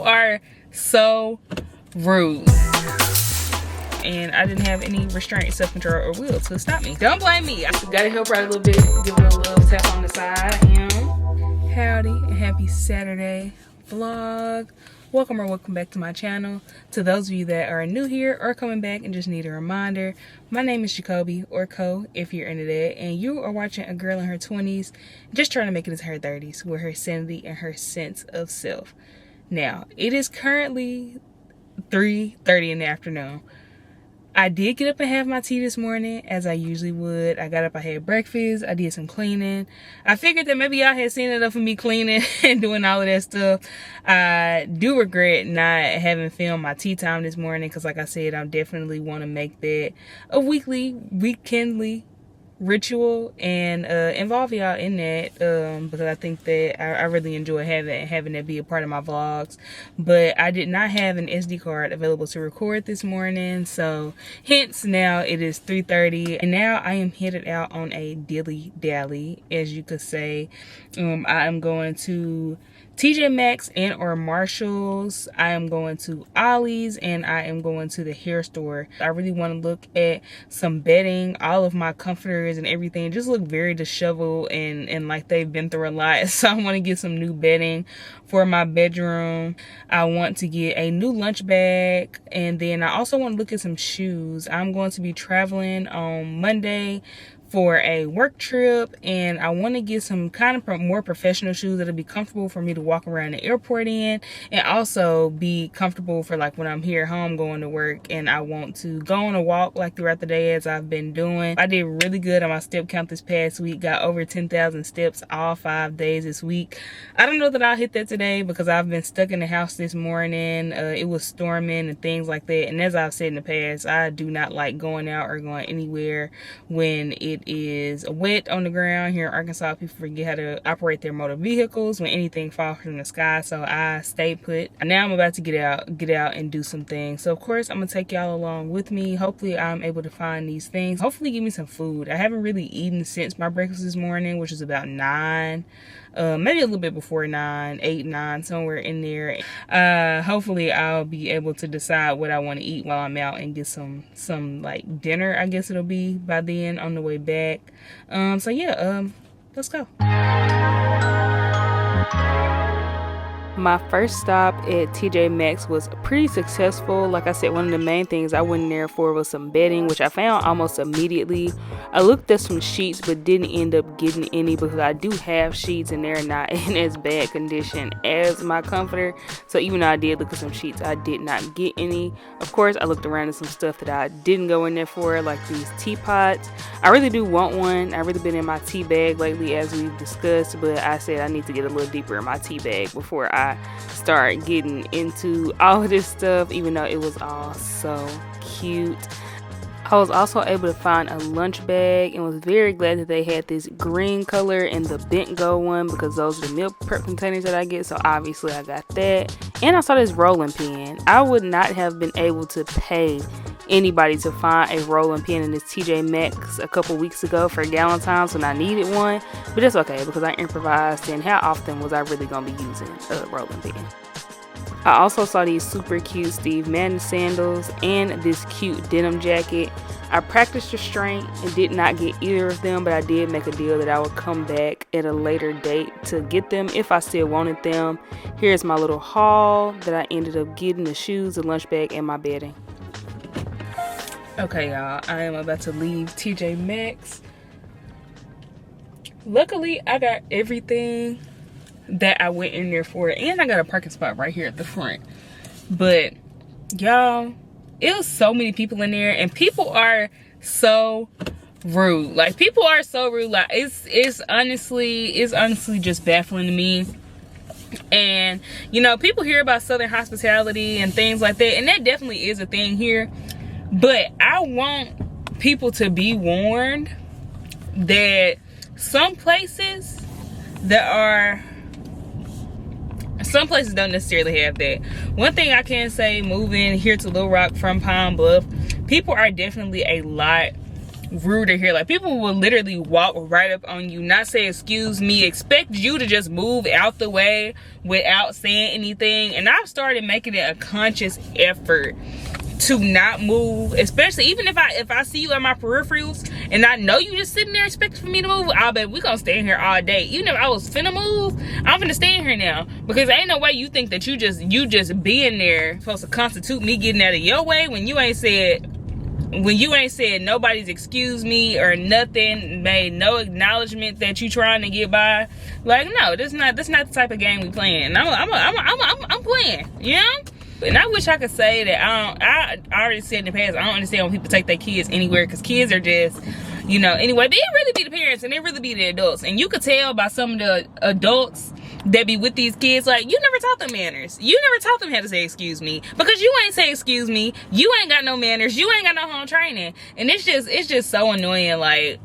are so rude. And I didn't have any restraint, self-control, or will to stop me. Don't blame me. I gotta help her out a little bit. Give her a little tap on the side. Howdy and happy Saturday vlog. Welcome back to my channel. To those of you that are new here or coming back and just need a reminder, my name is Jacoby, or Co if you're into that, and you are watching a girl in her 20s just trying to make it into her 30s with her sanity and her sense of self. Now, it is currently 3:30 in the afternoon. I did get up and have my tea this morning, as I usually would. I got up, I had breakfast, I did some cleaning. I figured that maybe y'all had seen enough of me cleaning and doing all of that stuff. I do regret not having filmed my tea time this morning, because like I said, I definitely want to make that a weekendly ritual and involve y'all in that, because I think that I really enjoy having that be a part of my vlogs. But I did not have an SD card available to record this morning, so hence now it is 3:30 and now I am headed out on a dilly dally, as you could say. I am going to TJ Maxx and or Marshalls. I am going to Ollie's, and I am going to the hair store. I really want to look at some bedding. All of my comforters and everything just look very disheveled and like they've been through a lot. So I want to get some new bedding for my bedroom. I want to get a new lunch bag, and then I also want to look at some shoes. I'm going to be traveling on Monday for a work trip, and I want to get some kind of more professional shoes that'll be comfortable for me to walk around the airport in, and also be comfortable for like when I'm here at home going to work. And I want to go on a walk like throughout the day, as I've been doing. I did really good on my step count this past week, got over 10,000 steps all 5 days this week. I don't know that I'll hit that today, because I've been stuck in the house this morning. It was storming and things like that, and as I've said in the past, I do not like going out or going anywhere when it is wet on the ground. Here in Arkansas, people forget how to operate their motor vehicles when anything falls from the sky, so I stay put. Now I'm about to get out and do some things, so of course I'm gonna take y'all along with me. Hopefully I'm able to find these things. Hopefully give me some food. I haven't really eaten since my breakfast this morning, which is about 9, maybe a little bit before 9, 8, 9, somewhere in there. Hopefully I'll be able to decide what I want to eat while I'm out and get some like dinner, I guess it'll be by then, on the way back. So yeah, let's go. My first stop at TJ Maxx was pretty successful. Like I said, one of the main things I went in there for was some bedding, which I found almost immediately. I looked at some sheets but didn't end up getting any, because I do have sheets and they're not in as bad condition as my comforter. So even though I did look at some sheets, I did not get any. Of course, I looked around at some stuff that I didn't go in there for, like these teapots. I really do want one. I've really been in my tea bag lately, as we've discussed, but I said I need to get a little deeper in my tea bag before I start getting into all of this stuff, even though it was all so cute. I was also able to find a lunch bag and was very glad that they had this green color and the bent go one, because those are the meal prep containers that I get, so obviously I got that. And I saw this rolling pin. I would not have been able to pay anybody to find a rolling pin in this TJ Maxx a couple weeks ago for Galentine's when I needed one, but that's okay, because I improvised, and how often was I really gonna be using a rolling pin? I also saw these super cute Steve Madden sandals and this cute denim jacket. I practiced restraint and did not get either of them, but I did make a deal that I would come back at a later date to get them if I still wanted them. Here's my little haul that I ended up getting: the shoes, the lunch bag, and my bedding. Okay, y'all, I am about to leave TJ Maxx. Luckily, I got everything that I went in there for, and I got a parking spot right here at the front. But y'all, it was so many people in there, and people are so rude. Like, people are so rude. Like, it's honestly just baffling to me. And you know, people hear about Southern hospitality and things like that, and that definitely is a thing here. But I want people to be warned that some places don't necessarily have that. One thing I can say, moving here to Little Rock from Pine Bluff, people are definitely a lot ruder here. Like, people will literally walk right up on you, not say excuse me, expect you to just move out the way without saying anything. And I've started making it a conscious effort to not move, especially even if I see you at my peripherals and I know you just sitting there expecting for me to move. I bet we gonna stay in here all day. Even if I was finna move, I'm finna stay in here now, because ain't no way you think that you just being there supposed to constitute me getting out of your way when you ain't said nobody's excuse me or nothing, made no acknowledgement that you trying to get by. Like, no, that's not the type of game we playing. I'm playing, you know? And I wish I could say that I already said in the past, I don't understand when people take their kids anywhere, because kids are just, you know, anyway, they really be the parents and they really be the adults. And you could tell by some of the adults that be with these kids, like, you never taught them manners. You never taught them how to say excuse me, because you ain't say excuse me. You ain't got no manners. You ain't got no home training. And it's just so annoying. Like,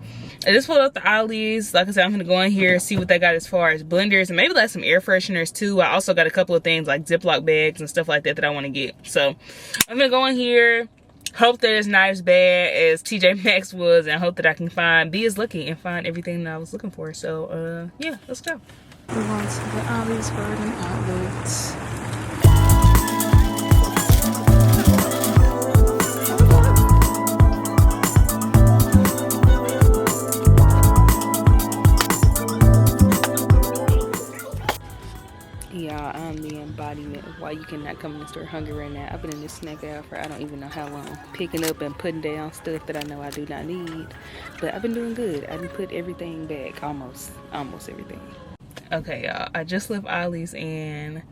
I just pulled up the Ollie's. Like I said, I'm gonna go in here, see what they got as far as blenders, and maybe like some air fresheners too. I also got a couple of things like Ziploc bags and stuff like that I want to get. So I'm gonna go in here, hope that it's not as bad as TJ Maxx was, and hope that I can be as lucky and find everything that I was looking for. So yeah, let's go. We're going to the Ollie's Garden Outlet. Y'all, I'm the embodiment of why you cannot come in the store hungry right now. I've been in this snack aisle for I don't even know how long, picking up and putting down stuff that I know I do not need, but I've been doing good. I didn't put everything back, almost everything. Okay, y'all, I just left Ollie's and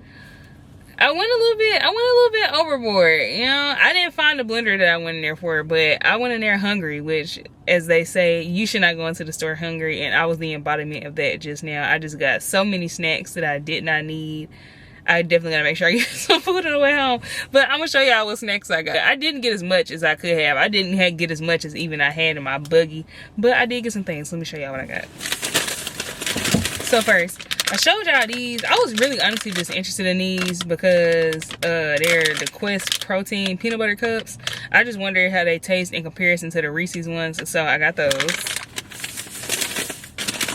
I went a little bit overboard. You know, I didn't find the blender that I went in there for, but I went in there hungry, which, as they say, you should not go into the store hungry, and I was the embodiment of that just now. I just got so many snacks that I did not need. I definitely gotta make sure I get some food on the way home. But I'm gonna show y'all what snacks I got. I didn't get as much as I could have. I didn't get as much as even I had in my buggy, but I did get some things. Let me show y'all what I got. So first, I showed y'all these. I was really honestly just interested in these because they're the Quest protein peanut butter cups. I just wondered how they taste in comparison to the Reese's ones, so I got those.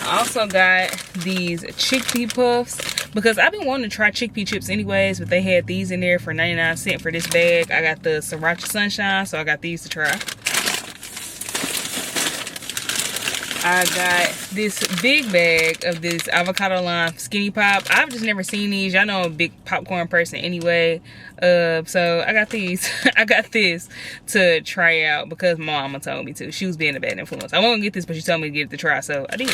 I also got these chickpea puffs because I've been wanting to try chickpea chips anyways, but they had these in there for 99 cents for this bag. I got the Sriracha Sunshine, so I got these to try. I got this big bag of this avocado lime skinny pop. I've just never seen these. Y'all know I'm a big popcorn person anyway. So I got these. I got this to try out because mama told me to. She was being a bad influence. I won't get this, but she told me to get it to try, so I did.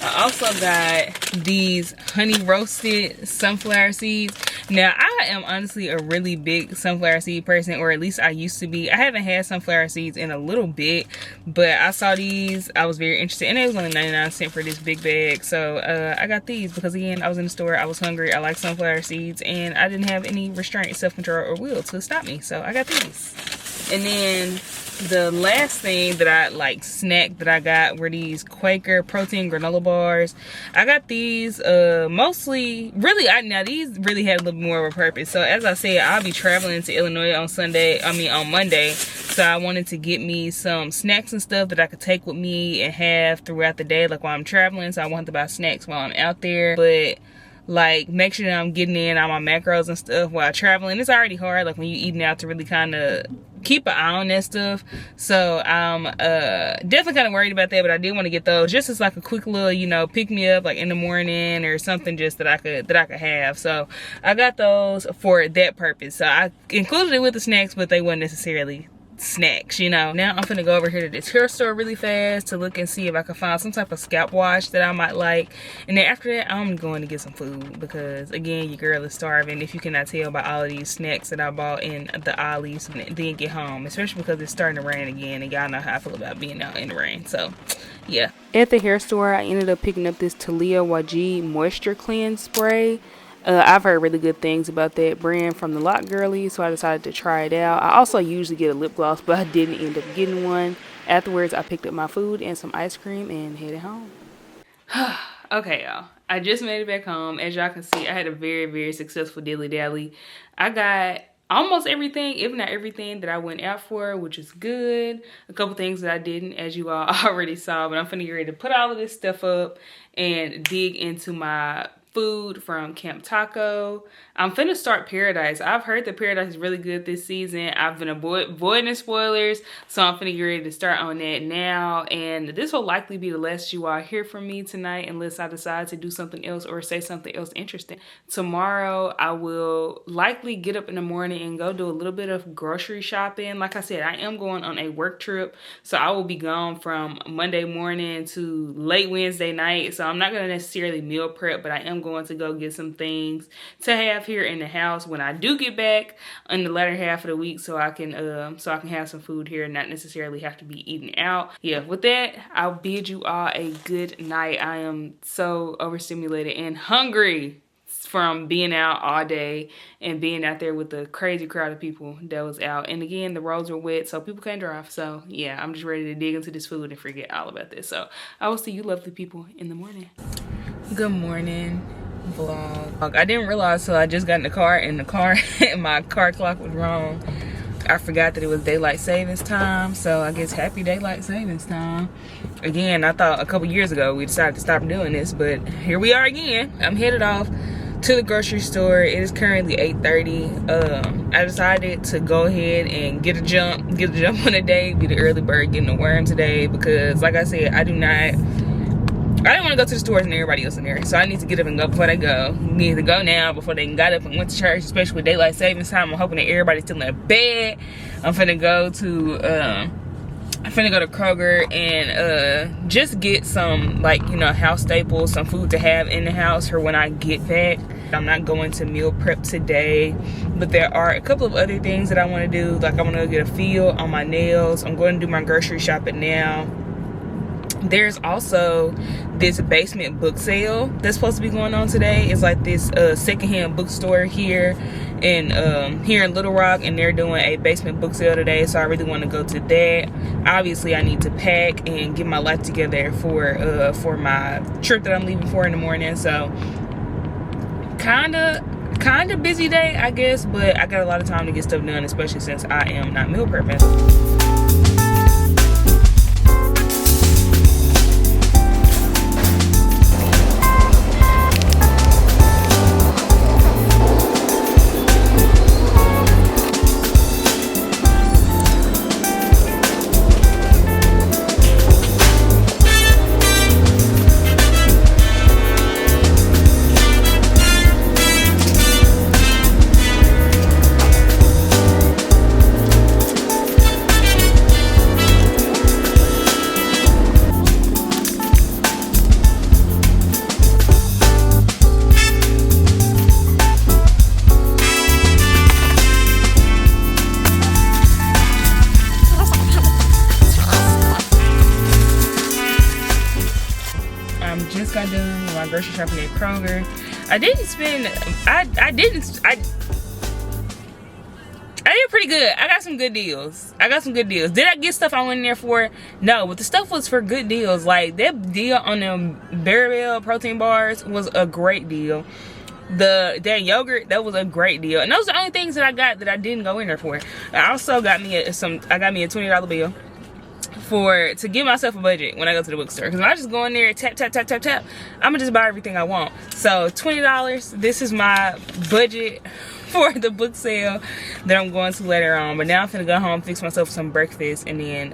I also got these honey roasted sunflower seeds. Now, I am honestly a really big sunflower seed person, or at least I used to be. I haven't had sunflower seeds in a little bit, but I saw these. I was very interested, and it was only 99 cents for this big bag. So I got these because, again, I was in the store. I was hungry. I like sunflower seeds, and I didn't have any restraint, self-control, or will to stop me. So I got these. And then the last thing that I snack that I got were these Quaker protein granola bars. I got these mostly, really, now these really had a little more of a purpose. So as I said, I'll be traveling to Illinois on Monday. So I wanted to get me some snacks and stuff that I could take with me and have throughout the day, like while I'm traveling. So I wanted to buy snacks while I'm out there, but like make sure that I'm getting in all my macros and stuff while traveling. It's already hard, like when you eating out, to really kind of keep an eye on that stuff. So I'm definitely kind of worried about that, but I did want to get those just as like a quick little, you know, pick me up like in the morning or something, just that I could have. So I got those for that purpose. So I included it with the snacks, but they weren't necessarily snacks, you know. Now I'm gonna go over here to this hair store really fast to look and see if I can find some type of scalp wash that I might like, and then after that I'm going to get some food because, again, your girl is starving, if you cannot tell by all of these snacks that I bought in the Ollie's and then get home, especially because it's starting to rain again, and y'all know how I feel about being out in the rain. So yeah, at the hair store I ended up picking up this Talia Wajid moisture cleanse spray. I've heard really good things about that brand from the Lock Girlie, so I decided to try it out. I also usually get a lip gloss, but I didn't end up getting one. Afterwards, I picked up my food and some ice cream and headed home. Okay, y'all. I just made it back home. As y'all can see, I had a very, very successful dilly-dally. I got almost everything, if not everything, that I went out for, which is good. A couple things that I didn't, as you all already saw, but I'm finna get ready to put all of this stuff up and dig into my food from Camp Taco. I'm finna start Paradise. I've heard that Paradise is really good this season. I've been avoiding spoilers, so I'm finna get ready to start on that now. And this will likely be the last you all hear from me tonight, unless I decide to do something else or say something else interesting. Tomorrow, I will likely get up in the morning and go do a little bit of grocery shopping. Like I said, I am going on a work trip, so I will be gone from Monday morning to late Wednesday night. So I'm not gonna necessarily meal prep, but I am going to go get some things to have here in the house when I do get back in the latter half of the week, so I can have some food here and not necessarily have to be eating out. Yeah, with that, I'll bid you all a good night. I am so overstimulated and hungry from being out all day and being out there with the crazy crowd of people that was out. And again, the roads were wet, so people can't drive. So yeah, I'm just ready to dig into this food and forget all about this. So I will see you lovely people in the morning. Good morning vlog. I didn't realize till I just got in the car and my car clock was wrong. I forgot that it was daylight savings time, so I guess happy daylight savings time. Again, I thought a couple years ago we decided to stop doing this, but here we are again. I'm headed off to the grocery store. It is currently 8:30. I decided to go ahead and get a jump on the day, be the early bird getting the worm today, because like I said, I didn't want to go to the stores and everybody else in there. So I need to get up and go before they go. Need to go now before they got up and went to church, especially with daylight savings time. I'm hoping that everybody's still in bed. I'm finna go to Kroger and just get some, like, you know, house staples, some food to have in the house for when I get back. I'm not going to meal prep today, but there are a couple of other things that I want to do. Like, I want to get a feel on my nails. I'm going to do my grocery shopping now. There's also this basement book sale that's supposed to be going on today. It's like this secondhand bookstore here in Little Rock, and they're doing a basement book sale today, so I really want to go to that. Obviously I need to pack and get my life together for my trip that I'm leaving for in the morning. So kind of busy day, I guess, but I got a lot of time to get stuff done, especially since I am not meal prepping. Got done with my grocery shopping at Kroger. I did pretty good. I got some good deals. Did I get stuff I went in there for? No, but the stuff was for good deals. Like that deal on them Berryville protein bars was a great deal. That yogurt, that was a great deal. And those are the only things that I got that I didn't go in there for. I also got me a $20 bill to give myself a budget when I go to the bookstore. Because when I just go in there, tap, tap, tap, tap, tap, I'm gonna just buy everything I want. So $20, this is my budget for the book sale that I'm going to later on. But now I'm finna go home, fix myself some breakfast, and then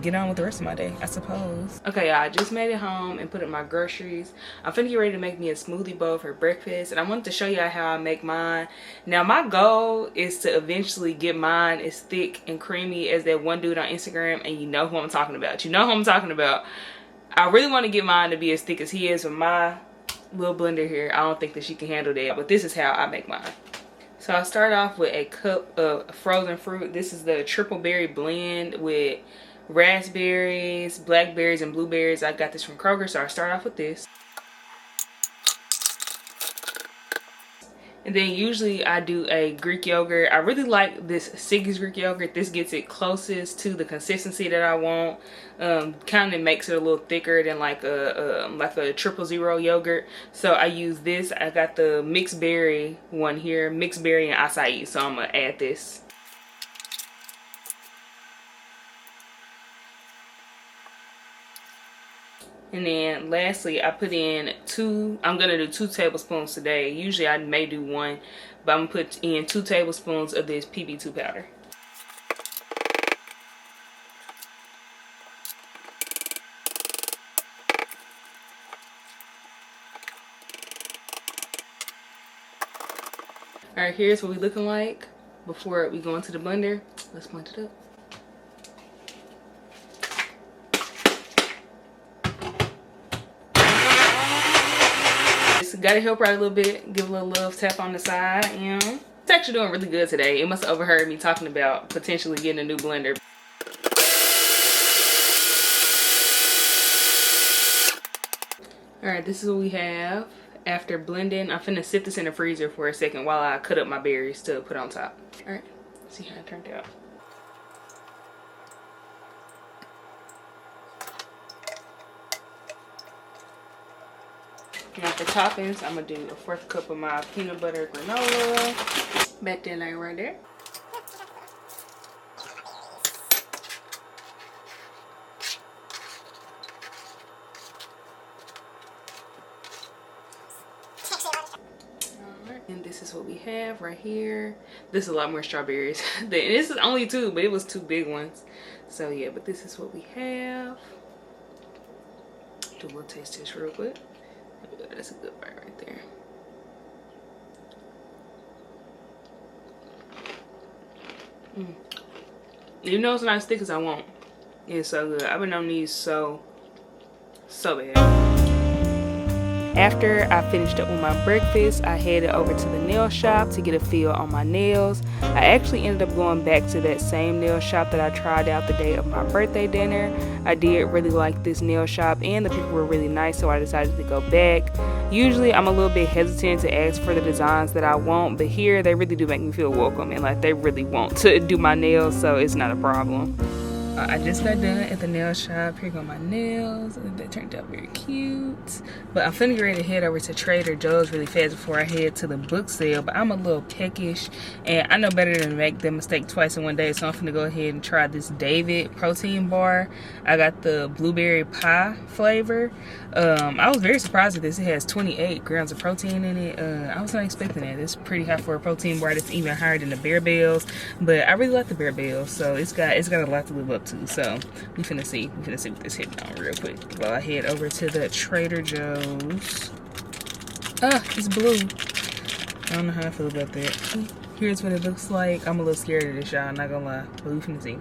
get on with the rest of my day, I suppose. Okay, y'all, I just made it home and put in my groceries. I'm finna get ready to make me a smoothie bowl for breakfast, and I wanted to show y'all how I make mine. Now, my goal is to eventually get mine as thick and creamy as that one dude on Instagram, and you know who I'm talking about. You know who I'm talking about. I really want to get mine to be as thick as he is with my little blender here. I don't think that she can handle that, but this is how I make mine. So I start off with a cup of frozen fruit. This is the triple berry blend with raspberries, blackberries, and blueberries. I got this from Kroger, so I start off with this. And then usually I do a Greek yogurt. I really like this Siggi's Greek yogurt. This gets it closest to the consistency that I want. Kind of makes it a little thicker than like a 000 yogurt. So I use this. I got the mixed berry one here, mixed berry and acai. So I'm gonna add this. And then lastly, I put in I'm gonna do 2 tablespoons today. Usually I may do 1, but I'm gonna put in 2 tablespoons of this PB2 powder. All right, here's what we looking like before we go into the blender. Let's blend it up. Gotta help her out a little bit, give a little love tap on the side. It's actually doing really good today. It must have overheard me talking about potentially getting a new blender. All right, this is what we have after blending. I'm finna sit this in the freezer for a second while I cut up my berries to put on top. All right, let's see how it turned out. Now for toppings, I'm gonna do a 1/4 cup of my peanut butter granola. Back there, like right there. Alright, and this is what we have right here. This is a lot more strawberries. This is only 2, but it was 2 big ones. So yeah, but this is what we have. Do a little taste test real quick. That's a good bite right there. You know it's not as thick as I want. It's so good. I've been on these so bad. After I finished up with my breakfast, I headed over to the nail shop to get a feel on my nails. I actually ended up going back to that same nail shop that I tried out the day of my birthday dinner. I did really like this nail shop and the people were really nice, so I decided to go back. Usually I'm a little bit hesitant to ask for the designs that I want, but here they really do make me feel welcome and like they really want to do my nails, so it's not a problem. I just got done at the nail shop. Here go my nails. They turned out very cute. But I'm finna get ready to head over to Trader Joe's really fast before I head to the book sale. But I'm a little peckish, and I know better than to make that mistake twice in one day. So I'm finna go ahead and try this David protein bar. I got the blueberry pie flavor. I was very surprised at this. It has 28 grams of protein in it. I was not expecting that. It's pretty high for a protein bar. That's even higher than the Bear Bells. But I really like the Bear Bells, so it's got a lot to live up to. So we finna see what this hitting on real quick while I head over to the Trader Joe's. It's blue. I don't know how I feel about that. Here's what it looks like. I'm a little scared of this, y'all, not gonna lie, but we finna see.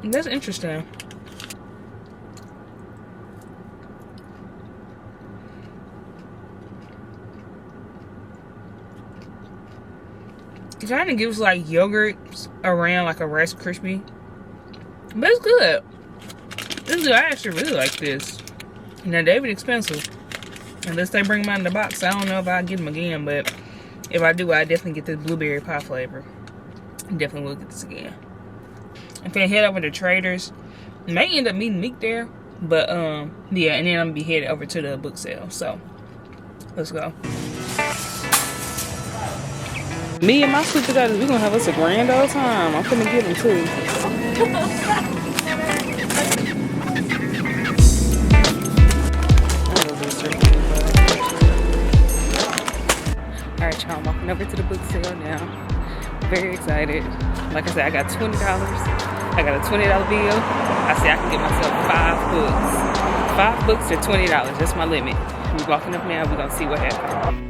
That's interesting. It kind of gives like yogurt around like a Rice Krispie, but it's good. This is good. I actually really like this. Now David expensive, unless they bring them out in the box. I don't know if I'll get them again, but if I do, I definitely get this blueberry pie flavor. Definitely will get this again. I'm gonna head over to Trader's. May end up meeting Meek there, but yeah, and then I'm gonna be headed over to the book sale. So let's go. Me and my sister daughters, we're gonna have us a grand old time. I'm finna get them too. Alright, y'all, I'm walking over to the book sale now. Very excited. Like I said, I got $20. I got a $20 bill. I said I can get myself 5 books. 5 books are $20. That's my limit. We're walking up now. We're gonna see what happens.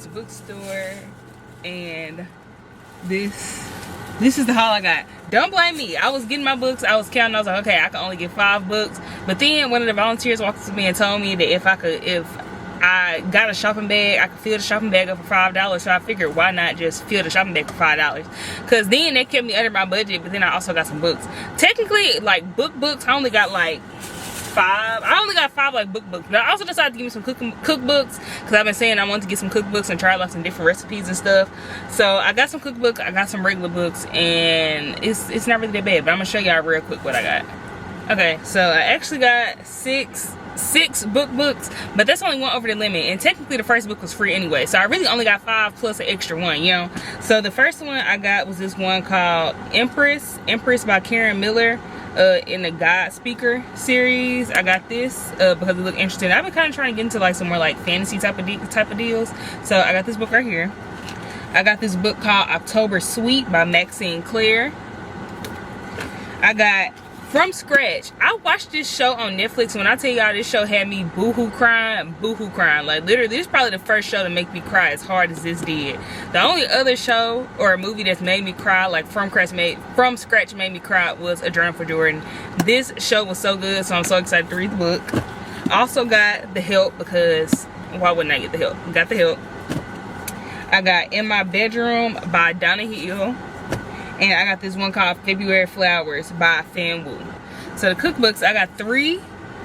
Empress Bookstore, and this is the haul I got. Don't blame me. I was getting my books, I was counting, I was like, okay, I can only get 5 books. But then one of the volunteers walked up to me and told me that if I got a shopping bag, I could fill the shopping bag up for $5. So I figured, why not just fill the shopping bag for $5? Because then that kept me under my budget, but then I also got some books. Technically, like books, I only got like 5. I only got 5 like books, but I also decided to give me some cookbooks, because I've been saying I wanted to get some cookbooks and try like some different recipes and stuff. So I got some cookbooks, I got some regular books, and it's not really that bad, but I'm gonna show y'all real quick what I got. Okay, so I actually got six books, but that's only one over the limit, and technically the first book was free anyway, so I really only got 5 plus an extra one, you know. So the first one I got was this one called Empress by Karen Miller, in the God Speaker series. I got this because it looked interesting. I've been kind of trying to get into like some more like fantasy type of deals, so I got this book right here. I got this book called October Sweet by Maxine Clare. I got From Scratch. I watched this show on Netflix. When I tell y'all, this show had me boohoo crying. Like literally, this is probably the first show to make me cry as hard as this did. The only other show or a movie that's made me cry, like From Scratch made me cry, was A Journal for Jordan. This show was so good, so I'm so excited to read the book. I also got The Help, because why wouldn't I get The Help? Got The Help. I got In My Bedroom by Donna Hill. And I got this one called February Flowers by Fan Wu. So the cookbooks, I got 3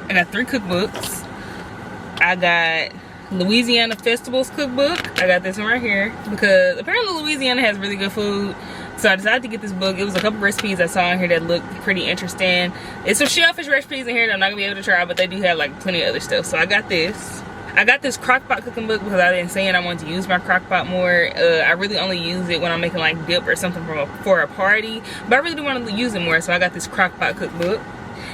cookbooks. I got Louisiana Festivals cookbook. I got this one right here because apparently Louisiana has really good food. So I decided to get this book. It was a couple recipes I saw in here that looked pretty interesting. It's some shellfish recipes in here that I'm not gonna be able to try, but they do have like plenty of other stuff. So I got this. I got this crockpot cooking book because I've been saying I wanted to use my crockpot more. I really only use it when I'm making like dip or something for a party, but I really do want to use it more, so I got this crockpot cookbook.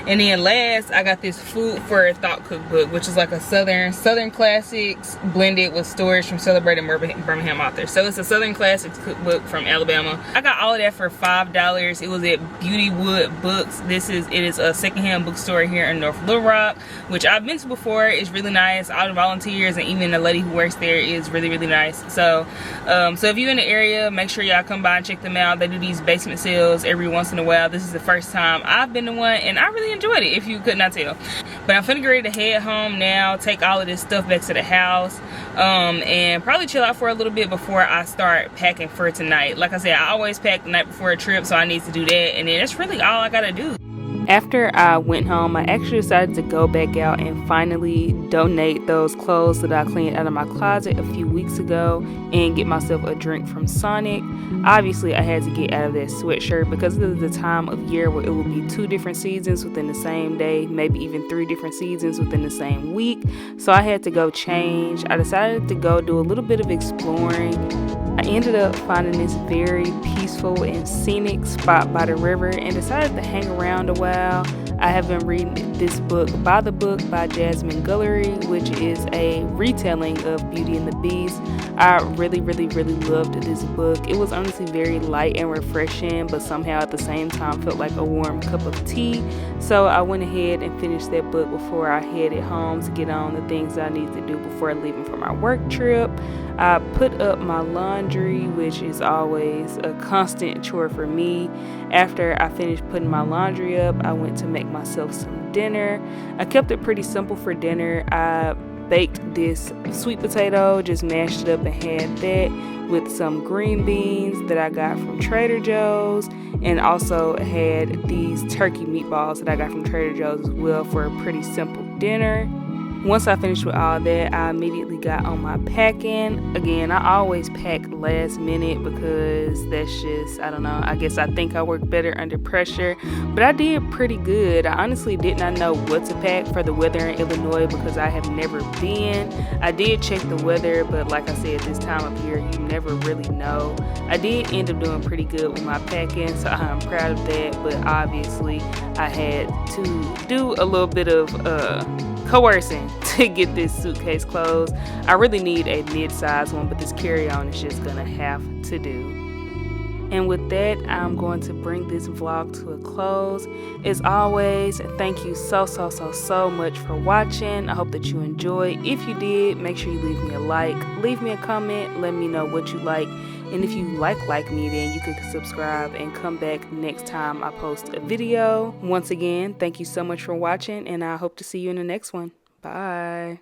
And then last, I got this Food for Thought cookbook, which is like a Southern classics blended with stories from celebrated Birmingham authors. So it's a Southern classics cookbook from Alabama. I got all of that for $5. It was at Beautywood Books. It is a secondhand bookstore here in North Little Rock, which I've been to before. It's really nice. All the volunteers and even the lady who works there is really, really nice. So if you're in the area, make sure y'all come by and check them out. They do these basement sales every once in a while. This is the first time I've been to one, and I really enjoyed it, if you could not tell. But I'm finna get ready to head home now, take all of this stuff back to the house, and probably chill out for a little bit before I start packing for tonight. Like I said, I always pack the night before a trip, so I need to do that, and then that's really all I gotta do. After I went home, I actually decided to go back out and finally donate those clothes that I cleaned out of my closet a few weeks ago and get myself a drink from Sonic. Obviously, I had to get out of that sweatshirt because of the time of year where it will be 2 different seasons within the same day, maybe even 3 different seasons within the same week. So I had to go change. I decided to go do a little bit of exploring. I ended up finding this very peaceful and scenic spot by the river and decided to hang around a while. I have been reading this book by Jasmine Guillory, which is a retelling of Beauty and the Beast. I really, really, really loved this book. It was honestly very light and refreshing, but somehow at the same time felt like a warm cup of tea. So I went ahead and finished that book before I headed home to get on the things that I need to do before leaving for my work trip. I put up my laundry, which is always a constant chore for me. After I finished putting my laundry up, I went to make myself some dinner. I kept it pretty simple for dinner. I baked this sweet potato, just mashed it up and had that with some green beans that I got from Trader Joe's, and also had these turkey meatballs that I got from Trader Joe's as well for a pretty simple dinner. Once I finished with all that, I immediately got on my packing. Again, I always pack last minute because that's just, I don't know, I guess I think I work better under pressure. But I did pretty good. I honestly did not know what to pack for the weather in Illinois because I have never been. I did check the weather, but like I said, this time of year, you never really know. I did end up doing pretty good with my packing, so I'm proud of that. But obviously, I had to do a little bit of coercing to get this suitcase closed. I really need a mid-size one, but this carry-on is just gonna have to do. And with that, I'm going to bring this vlog to a close. As always, thank you so much for watching. I hope that you enjoyed. If you did, make sure you leave me a like, leave me a comment, let me know what you like. And if you like me, then you can subscribe and come back next time I post a video. Once again, thank you so much for watching, and I hope to see you in the next one. Bye.